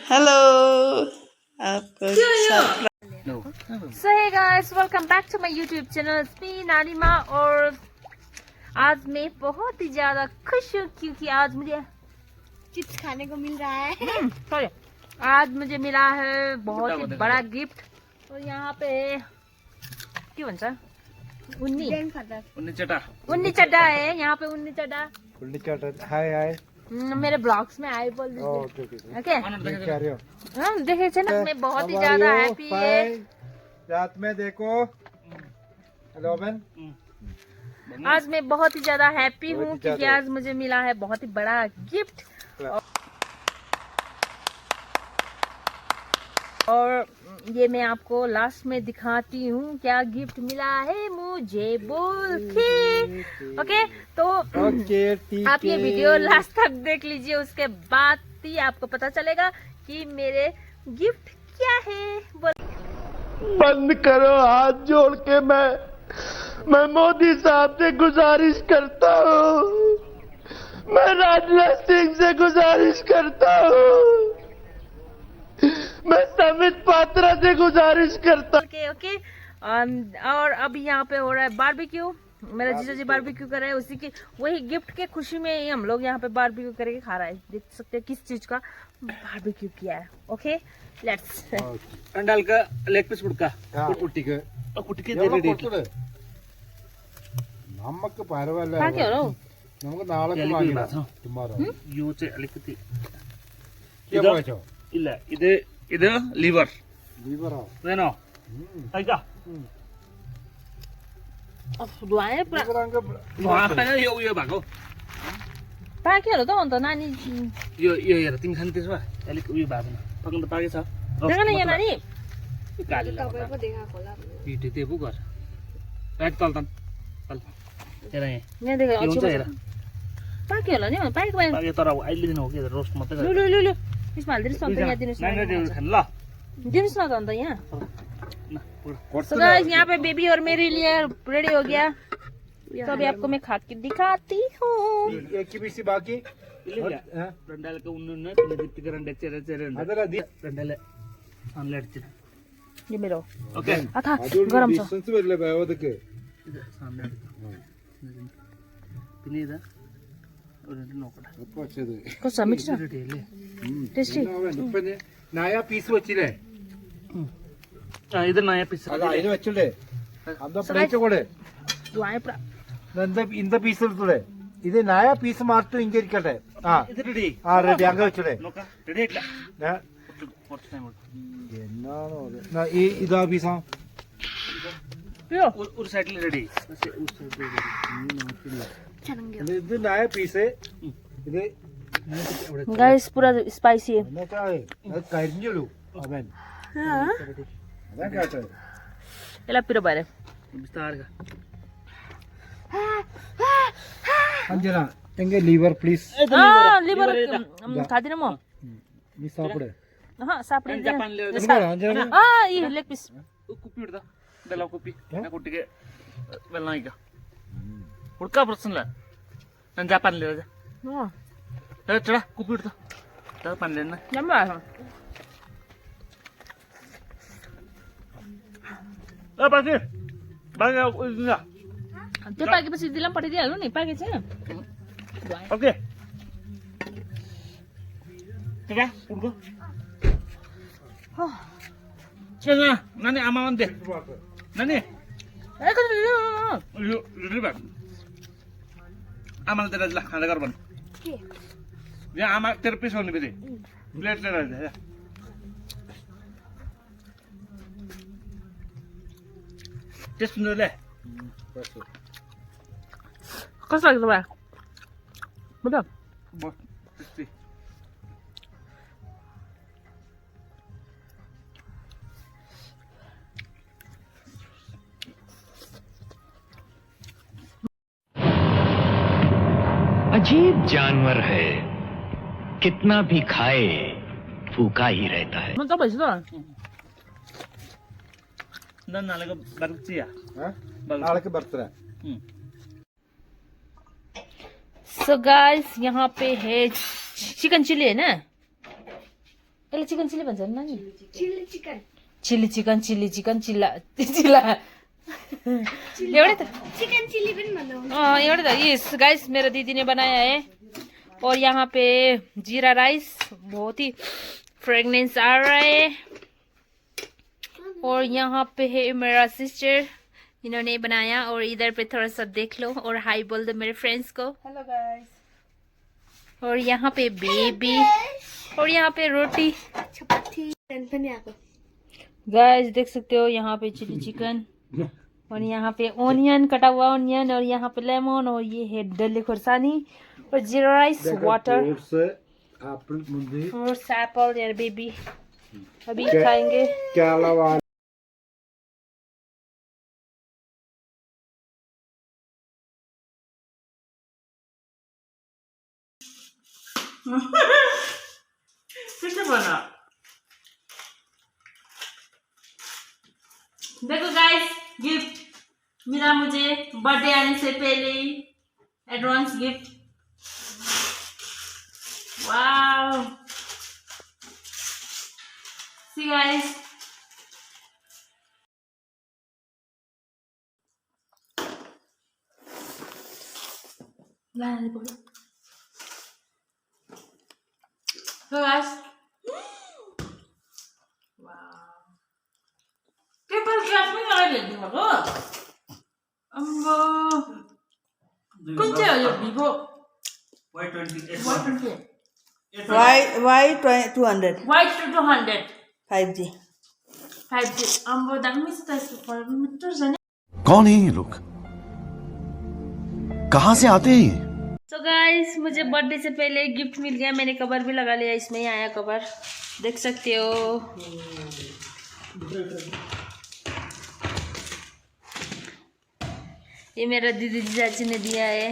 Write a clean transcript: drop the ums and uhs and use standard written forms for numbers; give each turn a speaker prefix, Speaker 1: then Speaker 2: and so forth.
Speaker 1: Hello आपको
Speaker 2: So hey guys, welcome back to my YouTube channel. It's me नानी माँ और आज मैं बहुत ही ज्यादा खुश हूँ क्योंकि आज मुझे
Speaker 3: चिप्स खाने को मिल रहा है।
Speaker 2: सॉरी, आज मुझे मिला है बहुत ही बड़ा गिफ्ट। और यहाँ पे क्यों भन्छ उन्नी चड्डा है। यहाँ पे उन्नी चड्डा
Speaker 4: हाय हाय
Speaker 2: मेरे ब्लॉग्स में आए बोल दीजिए। ओके देखे थे ना, मैं बहुत ही ज्यादा हैप्पी है।
Speaker 4: रात में देखो हेलो मैन,
Speaker 2: आज मैं बहुत ही ज्यादा हैप्पी हूँ क्योंकि आज मुझे मिला है बहुत ही बड़ा गिफ्ट। और ये मैं आपको लास्ट में दिखाती हूँ क्या गिफ्ट मिला है मुझे बोल के। ओके तो आप ये वीडियो लास्ट तक देख लीजिए, उसके बाद ही आपको पता चलेगा कि मेरे गिफ्ट क्या है।
Speaker 5: बंद करो हाथ जोड़ के, मैं मोदी साहब से गुजारिश करता हूँ, मैं राजनाथ सिंह से गुजारिश करता हूँ, मैं समित पात्रा से गुजारिश करता।
Speaker 2: ओके और अभी यहाँ पे हो रहा है बारबेक्यू। मेरा जीजा जी बारबेक्यू कर रहे हैं, उसी की वही गिफ्ट के खुशी में ही हम लोग यहाँ पे बारबेक्यू करके खा रहा है। देख सकते हैं किस चीज का बारबेक्यू किया है। ओके लेट्स
Speaker 6: अंडाल का लेग पीस उड़का
Speaker 4: കുട്ടിക്ക്
Speaker 6: കുട്ടിക്ക്
Speaker 4: നമുക്ക് പരവല്ല,
Speaker 2: പാക്കിയോ
Speaker 4: നമുക്ക് നാളെ വാങ്ങിടാം. tomorrow
Speaker 6: യു ചെ അലിക്കുത്തി
Speaker 4: क्या बोलছো?
Speaker 6: ഇല്ല ഇത് ലിവർ
Speaker 4: लीवरा
Speaker 6: വേണോ കഴിക്കാ
Speaker 2: दुआएं
Speaker 6: यो यो भएको
Speaker 2: पाक्यो त अन्त नानी
Speaker 6: यो यो हेर तिमी खाने त्यसो भए अलिक उयो भएको पकाउनु त पाकेछ
Speaker 2: देख न यहाँ नानी
Speaker 6: गाली
Speaker 3: तपाईँको देखाएको होला।
Speaker 6: पिटे त्यो पो गर राख तल तल तल हेर
Speaker 2: यहाँ देख
Speaker 6: हुन्छ हेर
Speaker 2: पाक्यो होला नि पाकेको भए
Speaker 6: पाके तर अब अहिले दिन हो कि रोस्ट मात्रै
Speaker 2: लु लु लु लु यसमा हालिदिनुहोस् न त, यहाँ दिनुहोस् न
Speaker 6: खानु ल
Speaker 2: दिनुहोस् न त अन्त यहाँ।
Speaker 6: ल
Speaker 2: So guys, यहाँ पे बेबी और मेरे लिए रेडी हो गया, तो अभी आपको मैं खा के दिखाती हूँ।
Speaker 4: एक की पीसी बाकी
Speaker 6: രണ്ടാൾക്ക് ഉണ്ണുന്ന പിന്നെ ദിപ്പിക്ക് ചെറിയ ചെറിയ രണ്ടാലെ ആൺലടിച്ചു
Speaker 2: ये मेरो
Speaker 6: ഓക്കെ
Speaker 2: था गरम छ।
Speaker 4: ഡിസ്റ്റൻസ് വരില്ല വേവതൊക്കെ.
Speaker 6: ഇത് സാമനെ പിന്നെ ഇതാ ഒരു നോക്കട്ടെ
Speaker 4: അപ്പൊ വെച്ചത്
Speaker 2: कस्तो मिठो छ
Speaker 6: റെഡിയല്ലേ
Speaker 2: टेस्टी।
Speaker 4: ഇപ്പൊ നയ പീസ് വെച്ചില്ലേ,
Speaker 6: ഇത് നയ പീസ്
Speaker 4: അത് അതിന് വെച്ചില്ലേ, അന്ത പ്ലേറ്റ് കൂടെ
Speaker 2: दुआएं पूरा
Speaker 4: ഇന്ത പീസ് എടുത്തൂടെ. ഇത് നയ പീസ് മാത്രം ഇങ്ങനെ ഇരിക്കട്ടെ. ആ
Speaker 6: ഇത് റെഡി
Speaker 4: ആ റെഡി അങ്ങ് വെച്ചൂടെ.
Speaker 6: നോക്ക റെഡി ആയിട്ടില്ല കുറച്ച് ടൈം
Speaker 4: എന്നാണോ ഈ ഇതാ പീസാ
Speaker 2: पियो
Speaker 6: ഒരു സൈഡിൽ റെഡി
Speaker 4: ഇത് നയ പീസ്. ഇത്
Speaker 2: गाइस पूरा स्पाइसी है।
Speaker 4: എന്നിട്ടാ അത് കരിഞ്ഞുള്ളൂ അവൻ. അതാ കേട്ടത്.
Speaker 2: यसलाई पिरो भएर
Speaker 6: बिस्तारै
Speaker 4: अंजना எங்க லிவர் ப்ளீஸ்.
Speaker 2: लिभर खादिन म
Speaker 4: நீ சாப்பிடு.
Speaker 2: सापडी
Speaker 6: जापान ले
Speaker 4: अंजना
Speaker 2: ये लेग पीस
Speaker 6: ಕುಪ್ಪಿ ಹಿಡ್ದ ಬೆಲ್ಲ ಕುಪ್ಪಿ ಕೊಟ್ಟಿಗೆ ಬೆಲ್ಲ ಈಗ ಹುಡ್ಕ ಬರ್ಸನ್ಲ ನಾನು ಜಾಪಾನ್ ಲೇ ಚಡ ಕುಪ್ಪಿ ಹಿಡ್ದ ಜಾಪಾನ್ ಲೇ
Speaker 2: राम्रो आयो
Speaker 6: बाजे बाजे उयो
Speaker 2: त्यो पाकेपछि दिलाई पठाइदिइहाल्नु नि, पाकेछ
Speaker 6: ओके चला उड्को चला नानी आमा दे नानी यो रेडी बात आमाले तेरा ला खाना गर भन यहाँ आमा तेरो पिस हुने बित्तिकै प्लेट लिएर टेस्ट ले
Speaker 2: कस्तो लाग्छ तपाईँ बुझ्यो?
Speaker 6: बस त्यस्तै
Speaker 7: अजीब जानवर है, कितना भी खाए भूखा ही रहता है।
Speaker 2: म तपाईँ त
Speaker 6: ನಾಳೆಗೆ ಬರ್ತೀಯಾ
Speaker 4: ನಾಳೆಗೆ ಬರ್ತೀರಾ?
Speaker 2: सो गाइस यहाँ पे है चिकन चिली है ना, पहले चिकन चिली भन्छ नि नानी,
Speaker 3: chilli chicken
Speaker 2: chilli chicken chilli chicken चिल्ला चिल्ला एउटै त
Speaker 3: चिकन चिल्ली पनि भनौँ।
Speaker 2: एउटै त। यस गाइस मेरा दीदी ने बनाया है। और यहाँ पे जीरा राइस, बहुत ही फ्रेगनेंस आ रहा है। और यहाँ पे है मेरा सिस्टर, इन्होंने बनाया। और इधर पे थोड़ा सा देख लो और हाय बोल दो मेरे फ्रेंड्स को।
Speaker 1: Hello guys.
Speaker 2: और यहाँ पे बेबी, और यहाँ पे रोटी
Speaker 3: चपाती पनि आएको।
Speaker 2: गाइस देख सकते हो यहाँ पे चिली चिकन, और यहाँ पे ओनियन, कटा हुआ ओनियन, और यहाँ पे लेमन, और ये है डल्ले खुर्सानी, और जीरा राइस, वाटर, और एप्पल यार बेबी अभी खाएंगे।
Speaker 4: क्या लवा
Speaker 1: बना। देखो गाइस, गिफ्ट मिला मुझे बर्थडे आने से पहले ही, advance gift. Wow, see guys, so guys, paper glass में लगा देती हूँ वो। अम्बो कौन सा है ये Vivo
Speaker 6: Y20
Speaker 1: Y 200
Speaker 2: Y200
Speaker 1: 5G।
Speaker 2: 5G। अम्बो दामी से तो पर मीटर जाने।
Speaker 5: कौन है ये लोग, कहाँ से आते हैं ये?
Speaker 2: तो गाइस मुझे बर्थडे से पहले गिफ्ट मिल गया, मैंने कवर भी लगा लिया, इसमें ही आया कवर, देख सकते हो। ये मेरा दीदी चाची ने दिया है।